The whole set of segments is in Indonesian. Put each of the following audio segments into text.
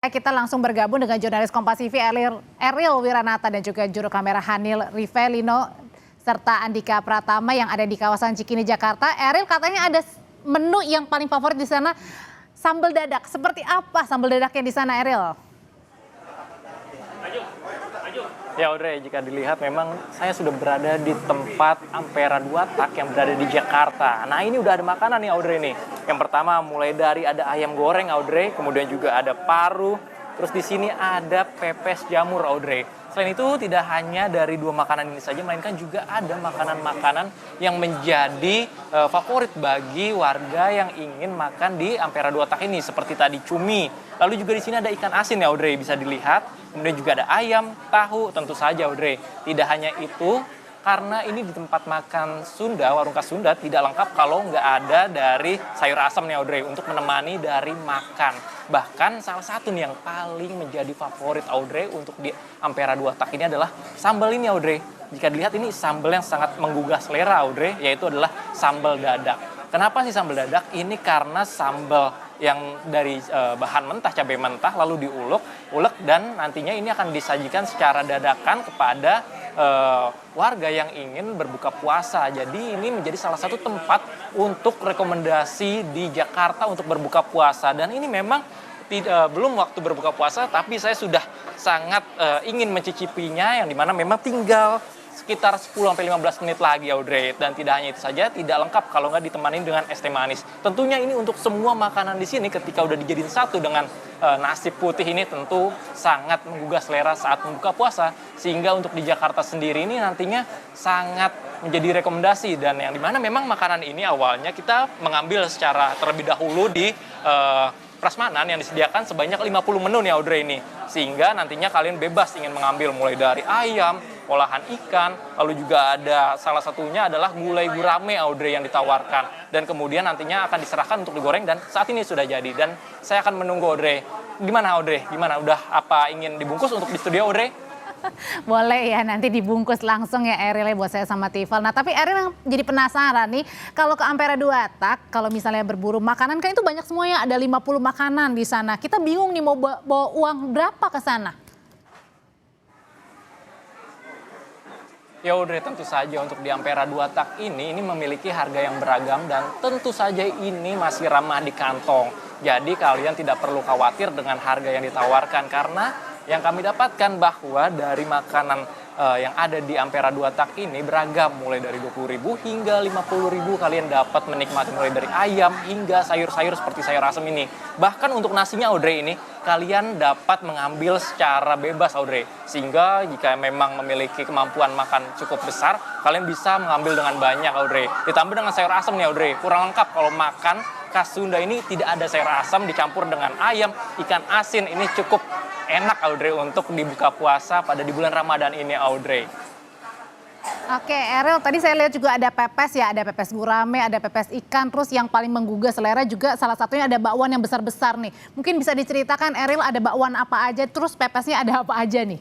Kita langsung bergabung dengan jurnalis Kompas TV Eril Wiranata dan juga juru kamera Hanil Rivelino serta Andika Pratama yang ada di kawasan Cikini, Jakarta. Eril, katanya ada menu yang paling favorit di sana, sambal dadak. Seperti apa sambal dadaknya di sana, Eril? Ya Audrey, jika dilihat memang saya sudah berada di tempat Ampera 2 Tak yang berada di Jakarta. Nah, ini udah ada makanan nih Audrey nih. Yang pertama mulai dari ada ayam goreng Audrey, kemudian juga ada paru, terus di sini ada pepes jamur Audrey. Selain itu tidak hanya dari dua makanan ini saja, melainkan juga ada makanan-makanan yang menjadi favorit bagi warga yang ingin makan di Ampera 2 Tak ini, seperti tadi cumi. Lalu juga di sini ada ikan asin ya Audrey, bisa dilihat. Kemudian juga ada ayam, tahu, tentu saja Audrey. Tidak hanya itu, karena ini di tempat makan Sunda, warung khas Sunda, tidak lengkap kalau nggak ada dari sayur asam nih Audrey untuk menemani dari makan. Bahkan salah satu nih yang paling menjadi favorit Audrey untuk di Ampera 2 Tak ini adalah sambal ini Audrey. Jika dilihat ini sambal yang sangat menggugah selera Audrey, yaitu adalah sambal dadak. Kenapa sih sambal dadak? Ini karena sambal yang dari bahan mentah, cabai mentah, lalu diulek dan nantinya ini akan disajikan secara dadakan kepada warga yang ingin berbuka puasa. Jadi ini menjadi salah satu tempat untuk rekomendasi di Jakarta untuk berbuka puasa. Dan ini memang belum waktu berbuka puasa, tapi saya sudah sangat ingin mencicipinya, yang dimana memang tinggal sekitar 10-15 menit lagi Audrey. Dan tidak hanya itu saja, tidak lengkap kalau nggak ditemani dengan es teh manis. Tentunya ini untuk semua makanan di sini ketika udah dijadiin satu dengan nasi putih ini tentu sangat menggugah selera saat membuka puasa. Sehingga untuk di Jakarta sendiri ini nantinya sangat menjadi rekomendasi. Dan yang dimana memang makanan ini awalnya kita mengambil secara terlebih dahulu di prasmanan yang disediakan sebanyak 50 menu nih Audrey ini. Sehingga nantinya kalian bebas ingin mengambil mulai dari ayam, olahan ikan, lalu juga ada salah satunya adalah gulai gurame Audrey yang ditawarkan. Dan kemudian nantinya akan diserahkan untuk digoreng dan saat ini sudah jadi. Dan saya akan menunggu Audrey. Gimana Audrey? Gimana? Udah apa ingin dibungkus untuk di studio Audrey? Boleh ya, nanti dibungkus langsung ya Eril ya buat saya sama Tifal. Nah tapi Eril yang jadi penasaran nih, kalau ke Ampera 2 Tak, kalau misalnya berburu makanan kan itu banyak semuanya, ada 50 makanan di sana. Kita bingung nih mau bawa uang berapa ke sana? Ya Audrey, tentu saja untuk di Ampera 2 Tak ini memiliki harga yang beragam dan tentu saja ini masih ramah di kantong. Jadi kalian tidak perlu khawatir dengan harga yang ditawarkan karena yang kami dapatkan bahwa dari makanan yang ada di Ampera 2 Tak ini beragam, mulai dari 20.000 hingga 50.000 kalian dapat menikmati mulai dari ayam hingga sayur-sayur seperti sayur asem ini. Bahkan untuk nasinya Audrey ini kalian dapat mengambil secara bebas Audrey. Sehingga jika memang memiliki kemampuan makan cukup besar, kalian bisa mengambil dengan banyak Audrey. Ditambah dengan sayur asem nih Audrey, kurang lengkap kalau makan khas Sunda ini tidak ada sayur asam dicampur dengan ayam, ikan asin, ini cukup enak Audrey untuk dibuka puasa pada di bulan Ramadan ini Audrey. Oke Eril, tadi saya lihat juga ada pepes ya, ada pepes gurame, ada pepes ikan, terus yang paling menggugah selera juga salah satunya ada bakwan yang besar-besar nih. Mungkin bisa diceritakan Eril ada bakwan apa aja, terus pepesnya ada apa aja nih?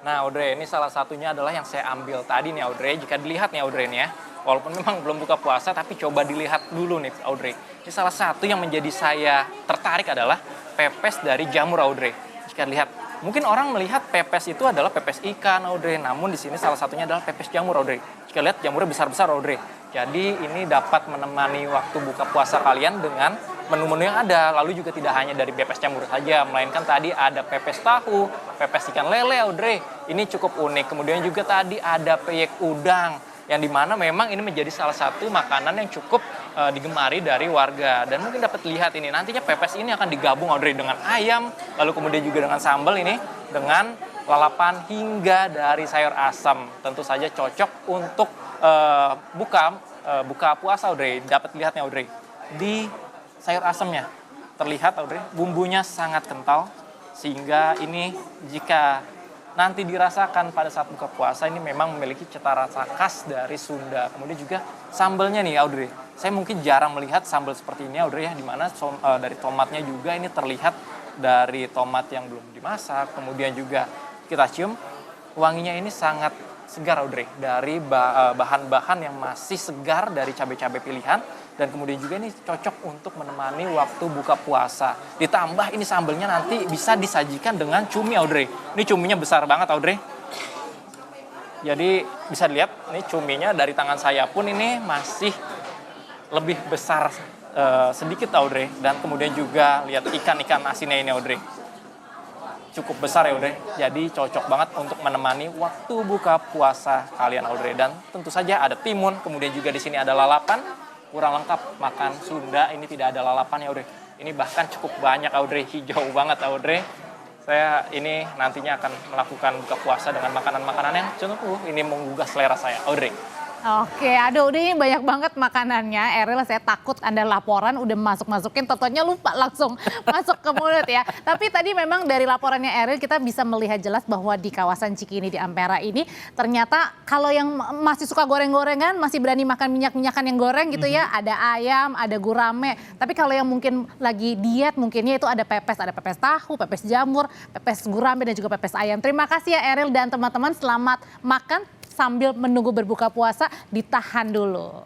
Nah Audrey, ini salah satunya adalah yang saya ambil tadi nih Audrey. Jika dilihat nih Audrey nih ya, walaupun memang belum buka puasa tapi coba dilihat dulu nih Audrey. Ini salah satu yang menjadi saya tertarik adalah pepes dari jamur Audrey. Jika dilihat, mungkin orang melihat pepes itu adalah pepes ikan Audrey, namun di sini salah satunya adalah pepes jamur Audrey. Jika lihat jamurnya besar-besar Audrey. Jadi ini dapat menemani waktu buka puasa kalian dengan menu-menu yang ada. Lalu juga tidak hanya dari pepes jamur saja, melainkan tadi ada pepes tahu, pepes ikan lele Audrey. Ini cukup unik. Kemudian juga tadi ada peyek udang, yang dimana memang ini menjadi salah satu makanan yang cukup digemari dari warga. Dan mungkin dapat lihat ini, nantinya pepes ini akan digabung Audrey dengan ayam, lalu kemudian juga dengan sambal ini, dengan lalapan hingga dari sayur asam. Tentu saja cocok untuk buka puasa Audrey. Dapat lihatnya Audrey, di sayur asamnya terlihat Audrey, bumbunya sangat kental, sehingga ini jika nanti dirasakan pada saat buka puasa ini memang memiliki cita rasa khas dari Sunda. Kemudian juga sambalnya nih Audrey, saya mungkin jarang melihat sambal seperti ini Audrey ya, dimana dari tomatnya juga ini terlihat dari tomat yang belum dimasak. Kemudian juga kita cium wanginya ini sangat segar Audrey, dari bahan-bahan yang masih segar dari cabai-cabai pilihan Dan kemudian juga ini cocok untuk menemani waktu buka puasa. Ditambah ini sambelnya nanti bisa disajikan dengan cumi, Audrey. Ini cuminya besar banget, Audrey. Jadi bisa dilihat, ini cuminya dari tangan saya pun ini masih lebih besar sedikit, Audrey. Dan kemudian juga lihat ikan-ikan asinnya ini, Audrey. Cukup besar ya, Audrey. Jadi cocok banget untuk menemani waktu buka puasa kalian, Audrey. Dan tentu saja ada timun, kemudian juga di sini ada lalapan. Kurang lengkap makan Sunda, ini tidak ada lalapan ya, Audrey. Ini bahkan cukup banyak, Audrey. Hijau banget, Audrey. Saya ini nantinya akan melakukan buka puasa dengan makanan-makanan yang ini menggugah selera saya, Audrey. Oke, aduh udah ini banyak banget makanannya. Eril, saya takut Anda laporan udah masukin, totonya lupa langsung masuk ke mulut ya. Tapi tadi memang dari laporannya Eril kita bisa melihat jelas bahwa di kawasan Cikini di Ampera ini ternyata kalau yang masih suka goreng-gorengan, masih berani makan minyak-minyakan yang goreng gitu ya. Ada ayam, ada gurame. Tapi kalau yang mungkin lagi diet mungkinnya itu ada pepes tahu, pepes jamur, pepes gurame dan juga pepes ayam. Terima kasih ya Eril dan teman-teman, selamat makan. Sambil menunggu berbuka puasa, ditahan dulu.